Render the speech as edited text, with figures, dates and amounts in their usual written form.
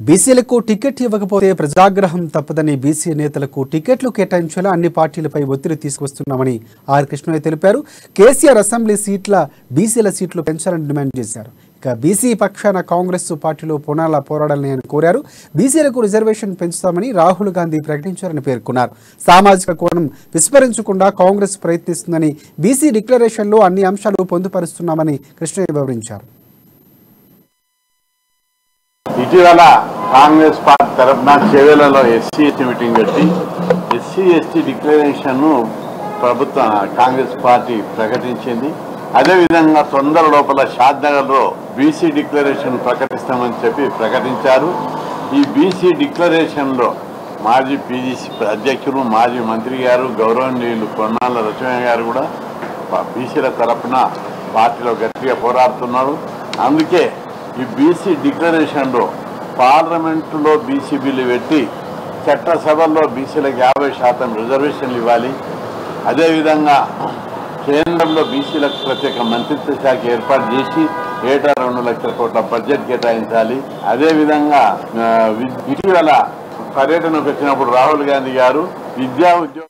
బీసీలకు టికెట్ ఇవ్వకపోతే ప్రజాగ్రహం తప్పదని బీసీ నేతలకు టికెట్లు కేటాయించేలా అన్ని పార్టీలపై ఒత్తిడి తీసుకొస్తున్నామని ఆర్ కృష్ణయ్య తెలిపారు. కేసీఆర్ అసెంబ్లీ సీట్ల బీసీల సీట్లు పెంచాలని డిమాండ్ చేశారు. ఇక బీసీ పక్షాన కాంగ్రెస్ పార్టీలో పునాల పోరాడాలని ఆయన కోరారు. బీసీలకు రిజర్వేషన్ పెంచుతామని రాహుల్ గాంధీ ప్రకటించారని పేర్కొన్నారు. సామాజిక కోణం విస్మరించకుండా కాంగ్రెస్ ప్రయత్నిస్తుందని, బీసీ డిక్లరేషన్లో అన్ని అంశాలు పొందుపరుస్తున్నామని కృష్ణయ్య వివరించారు. ఇటీవల కాంగ్రెస్ పార్టీ తరఫున చేవేలలో ఎస్సీ ఎస్టీ మీటింగ్ పెట్టి ఎస్సీ ఎస్టీ డిక్లరేషన్ను కాంగ్రెస్ పార్టీ ప్రకటించింది. అదేవిధంగా తొందర లోపల షాద్నగర్లో బీసీ డిక్లరేషన్ ప్రకటిస్తామని చెప్పి ప్రకటించారు. ఈ బీసీ డిక్లరేషన్లో మాజీ పీజీసీ అధ్యక్షులు, మాజీ మంత్రి గారు, గౌరవనీయులు కొన్నాళ్ళ లక్ష్మయ్య గారు కూడా బీసీల తరఫున పార్టీలో గట్టిగా పోరాడుతున్నారు. అందుకే ఈ బీసీ డిక్లరేషన్లో పార్లమెంటులో బీసీ బిల్లు పెట్టి చట్టసభల్లో బీసీలకు 50% రిజర్వేషన్లు ఇవ్వాలి. అదేవిధంగా కేంద్రంలో బీసీలకు ప్రత్యేక మంత్రిత్వ శాఖ ఏర్పాటు చేసి ఏటా 2 లక్షల కోట్ల బడ్జెట్ కేటాయించాలి. అదేవిధంగా ఇటీవల పర్యటనకు వచ్చినప్పుడు రాహుల్ గాంధీ గారు విద్యా ఉద్యోగ